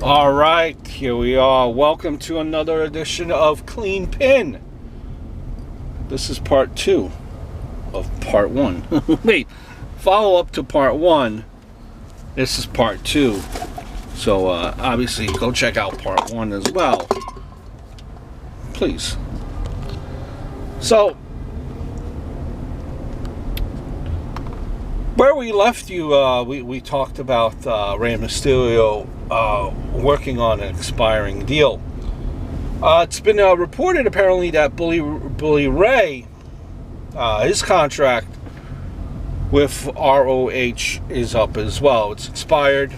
All right, here we are. Welcome to another edition of Cleanpin. This is part 2 of part 1. Wait, follow up to part 1. This is part 2. So obviously go check out part 1 as well. Please. So, where we left you, we talked about Rey Mysterio working on an expiring deal. It's been reported apparently that Bully Ray, his contract with ROH is up as well. It's expired.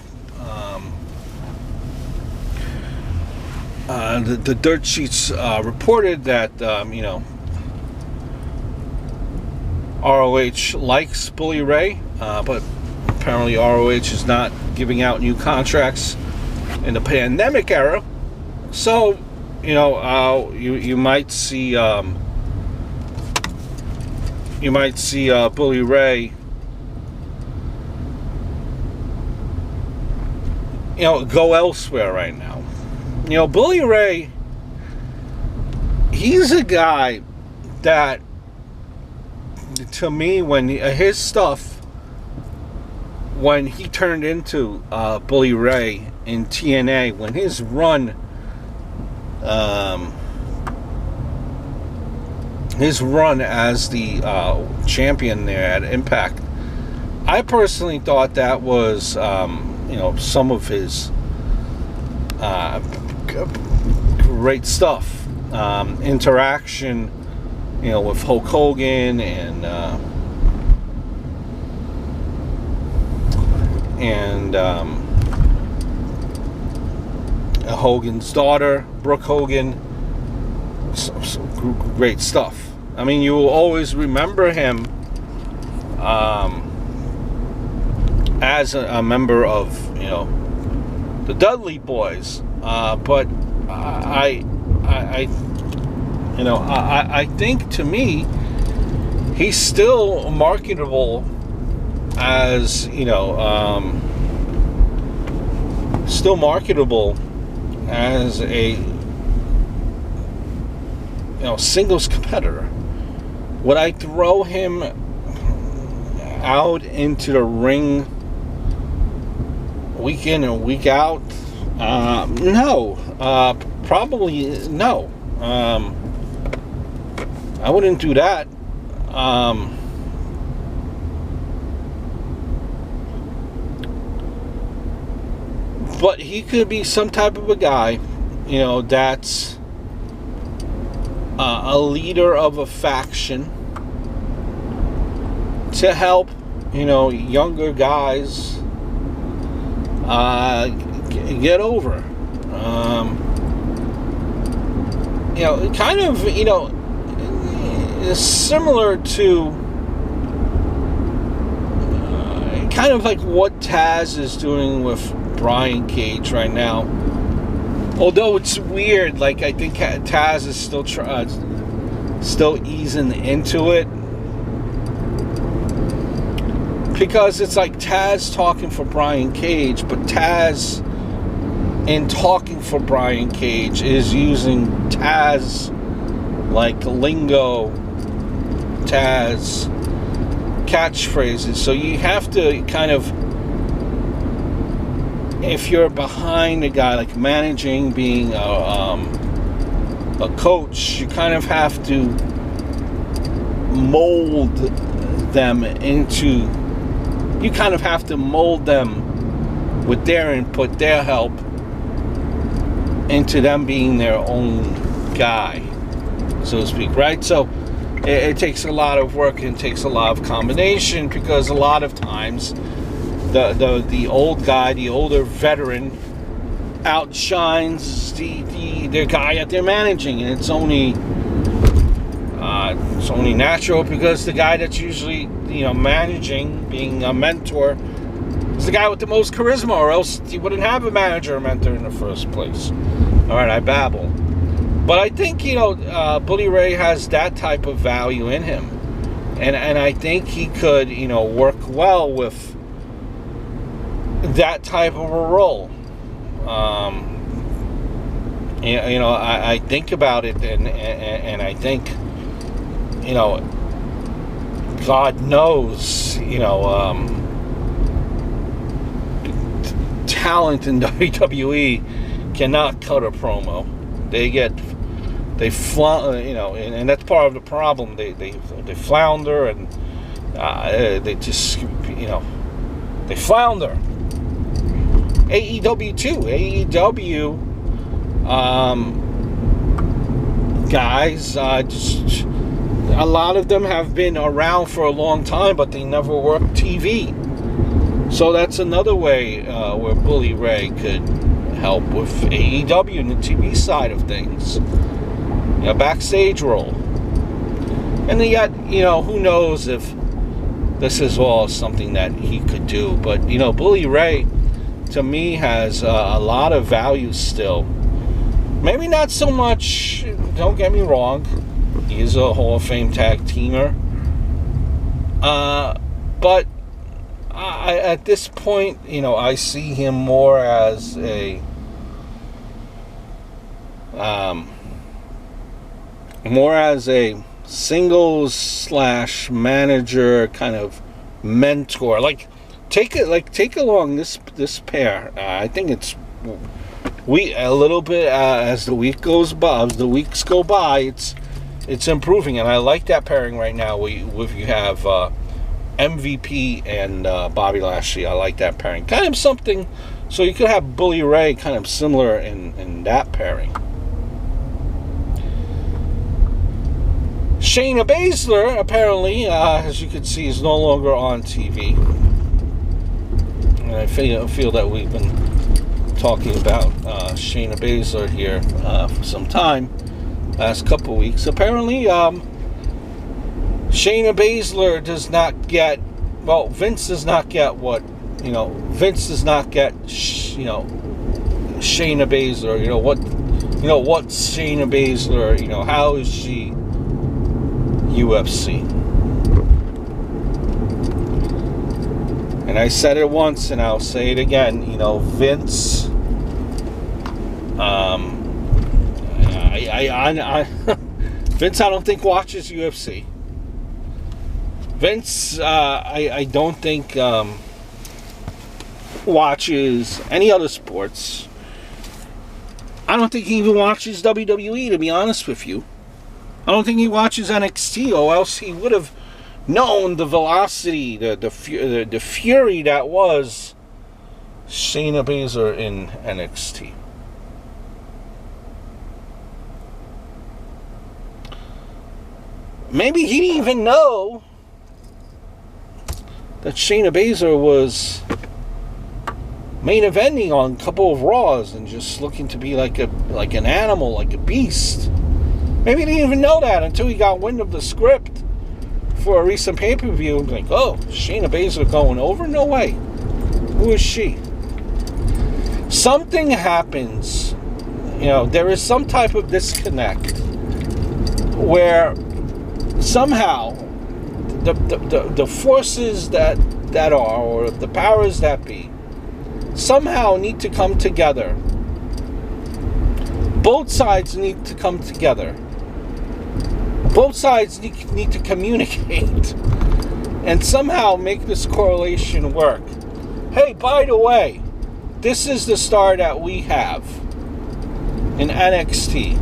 The dirt sheets reported that ROH likes Bully Ray, but apparently ROH is not giving out new contracts in the pandemic era. So, you might see Bully Ray, go elsewhere right now. Bully Ray, he's a guy that, to me, when his stuff, when he turned into Bully Ray in TNA, when his run as the champion there at Impact, I personally thought that was some of his great stuff. Interaction with Hulk Hogan and Hogan's daughter, Brooke Hogan. Some great stuff. I mean, you will always remember him as a member of the Dudley Boys, but I think, to me, he's still marketable as a singles competitor. Would I throw him out into the ring week in and week out? No. Probably no. I wouldn't do that. But he could be some type of a guy, that's a leader of a faction to help, younger guys get over. Kind of, similar to kind of like what Taz is doing with Brian Cage right now. Although it's weird, like, I think Taz is still easing into it, because it's like Taz talking for Brian Cage, but Taz, in talking for Brian Cage, is using Taz like lingo, Taz catchphrases. So you have to kind of, if you're behind a guy, like managing, being a coach, you kind of have to mold them with their input, their help, into them being their own guy, so to speak, right? So it takes a lot of work, and it takes a lot of combination, because a lot of times the old guy, the older veteran, outshines the guy that they're managing, and it's only natural, because the guy that's usually managing, being a mentor, is the guy with the most charisma, or else he wouldn't have a manager or mentor in the first place. All right, I babble. But I think, Bully Ray has that type of value in him. And I think he could, work well with that type of a role. I think about it, and I think, God knows, talent in WWE cannot cut a promo. And that's part of the problem. They flounder, and they just, they flounder. AEW too. AEW guys, just a lot of them have been around for a long time, but they never worked TV. So that's another way where Bully Ray could help with AEW and the TV side of things. Backstage role. And yet, who knows if this is all something that he could do. But, Bully Ray, to me, has a lot of value still. Maybe not so much, don't get me wrong. He is a Hall of Fame tag teamer. But at this point, I see him more as a singles / manager kind of mentor. Take along this pair. I think it's a little bit as the weeks go by, it's improving, and I like that pairing right now. You have MVP and Bobby Lashley. I like that pairing. Kind of something. So you could have Bully Ray kind of similar in that pairing. Shayna Baszler, apparently, as you can see, is no longer on TV. And I feel that we've been talking about Shayna Baszler here for some time, last couple weeks. Apparently, Shayna Baszler does not get, Vince does not get what, Vince does not get, Shayna Baszler, what's Shayna Baszler, how is she UFC? And I said it once, and I'll say it again. Vince. Vince, I don't think watches UFC. Vince, I don't think watches any other sports. I don't think he even watches WWE, to be honest with you. I don't think he watches NXT, or else he would have known the velocity, the fury that was Shayna Baszler in NXT. Maybe he didn't even know that Shayna Baszler was main eventing on a couple of Raws and just looking to be like an animal, like a beast. Maybe he didn't even know that until he got wind of the script for a recent pay-per-view. Like, oh, Shayna Baszler going over? No way. Who is she? Something happens. There is some type of disconnect where somehow the forces that are, or the powers that be, somehow need to come together. Both sides need to come together. Both sides need to communicate and somehow make this correlation work. Hey, by the way, this is the star that we have in NXT.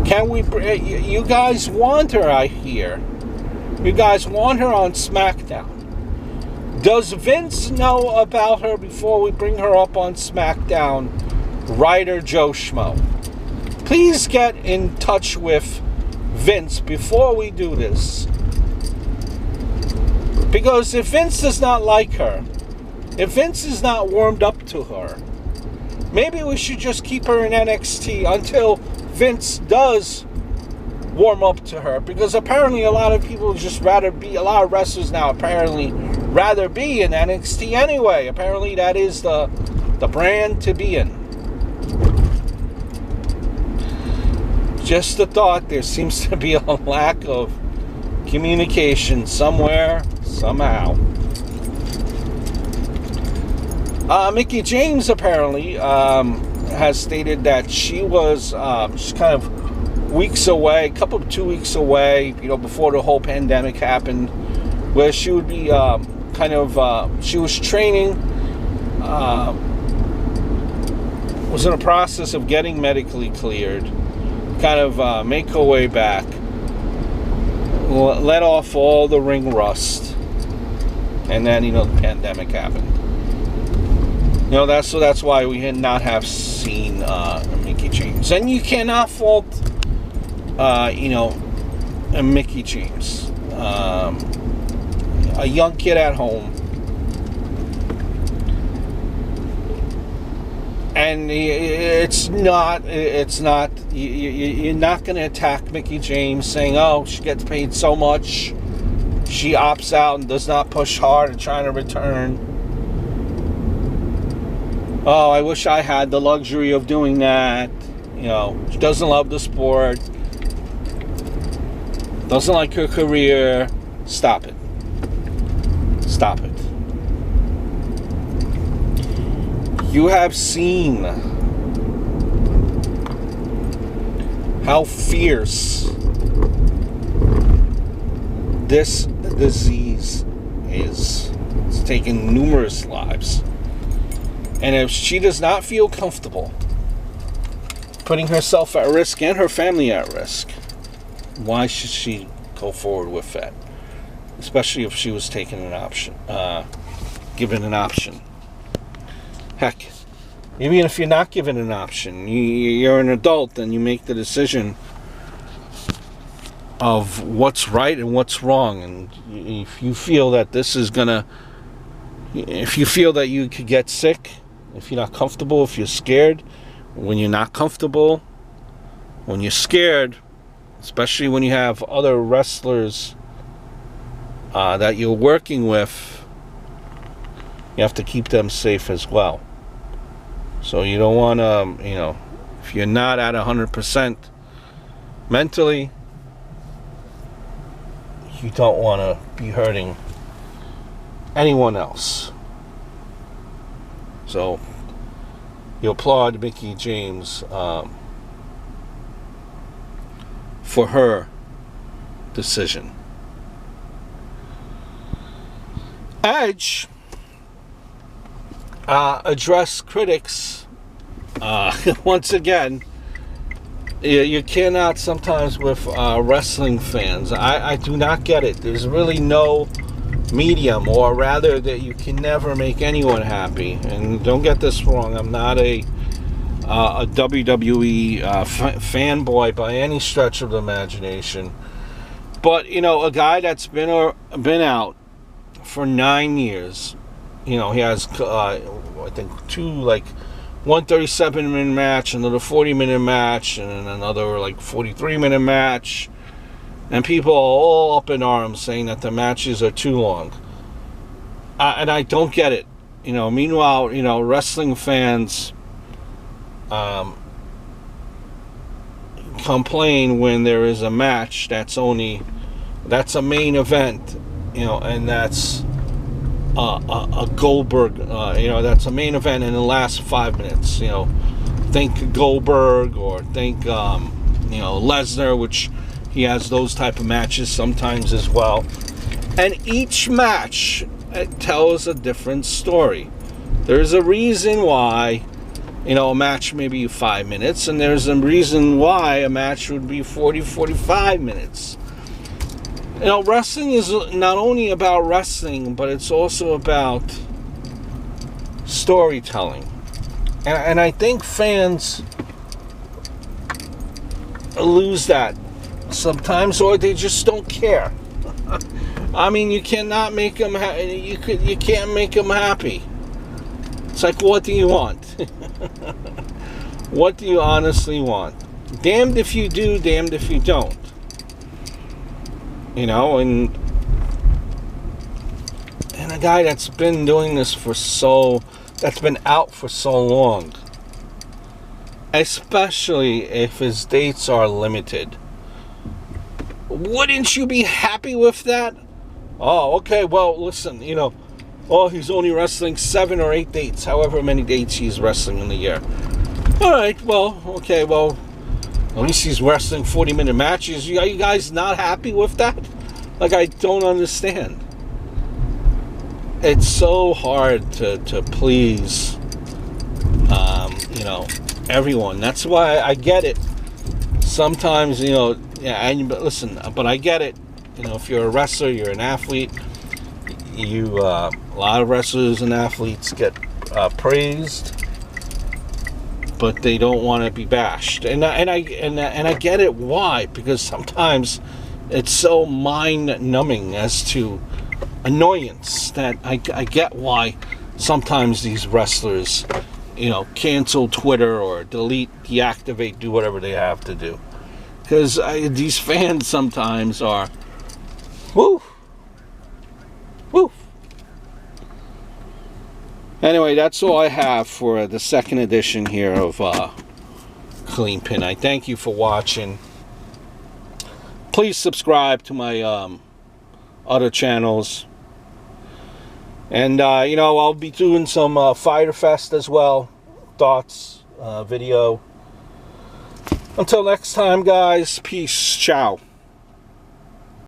Can we? You guys want her, I hear. You guys want her on SmackDown. Does Vince know about her before we bring her up on SmackDown? Writer Joe Schmo. Please get in touch with Vince before we do this. Because if Vince does not like her, if Vince is not warmed up to her, maybe we should just keep her in NXT until Vince does warm up to her. Because apparently a lot of people just rather be, a lot of wrestlers now apparently rather be in NXT anyway. Apparently that is the brand to be in. Just a thought, there seems to be a lack of communication somewhere, somehow. Mickie James apparently has stated that she was just kind of weeks away, 2 weeks away, before the whole pandemic happened, where she would be she was training, was in a process of getting medically cleared, make her way back, let off all the ring rust, and then the pandemic happened. That's why we had not have seen Mickie James, and you cannot fault Mickie James, a young kid at home, and you're not going to attack Mickie James saying, oh, she gets paid so much, she opts out and does not push hard and trying to return. Oh, I wish I had the luxury of doing that. She doesn't love the sport, doesn't like her career. Stop it. Stop it. You have seen how fierce this disease is. It's taken numerous lives. And if she does not feel comfortable putting herself at risk and her family at risk, why should she go forward with that? Especially if she was taken an option, given an option. Heck, even if you're not given an option, you're an adult and you make the decision of what's right and what's wrong. And if you feel that if you feel that you could get sick, if you're not comfortable, if you're scared, when you're not comfortable, when you're scared, especially when you have other wrestlers that you're working with, you have to keep them safe as well. So you don't want to, if you're not at 100% mentally, you don't want to be hurting anyone else. So you applaud Mickie James for her decision. Edge addressed critics once again. You cannot sometimes with wrestling fans. I do not get it. There's really no medium, or rather that you can never make anyone happy. And don't get this wrong, I'm not a WWE fanboy by any stretch of the imagination, but a guy that's been out for 9 years. He has I think two 137-minute match, another 40-minute match, and another 43-minute match. And people are all up in arms saying that the matches are too long. And I don't get it. Meanwhile, wrestling fans complain when there is a match that's a main event, and that's a Goldberg, that's a main event in the last 5 minutes. Think Goldberg, or think Lesnar, which he has those type of matches sometimes as well. And each match tells a different story. There's a reason why a match may be 5 minutes, and there's a reason why a match would be 45 minutes. Wrestling is not only about wrestling, but it's also about storytelling. And I think fans lose that sometimes, or they just don't care. I mean, you cannot make them you can't make them happy. It's like, what do you want? What do you honestly want? Damned if you do, damned if you don't. And a guy that's been doing this that's been out for so long, especially if his dates are limited. Wouldn't you be happy with that? Oh, okay, well, listen, he's only wrestling 7 or 8 dates, however many dates he's wrestling in the year. All right, well, okay, well, at least he's wrestling 40-minute matches. Are you guys not happy with that? Like, I don't understand. It's so hard to please, you know, everyone. That's why I get it. Sometimes, you know, yeah, and listen, but I get it. You know, if you're a wrestler, you're an athlete. A lot of wrestlers and athletes get praised, but they don't want to be bashed. And I get it. Why? Because sometimes it's so mind-numbing as to annoyance that I get why sometimes these wrestlers, you know, cancel Twitter or delete, deactivate, do whatever they have to do. Because these fans sometimes are, woo. Anyway, that's all I have for the second edition here of Cleanpin. I thank you for watching. Please subscribe to my other channels. And, you know, I'll be doing some Fyter Fest as well. Thoughts, video. Until next time, guys. Peace. Ciao.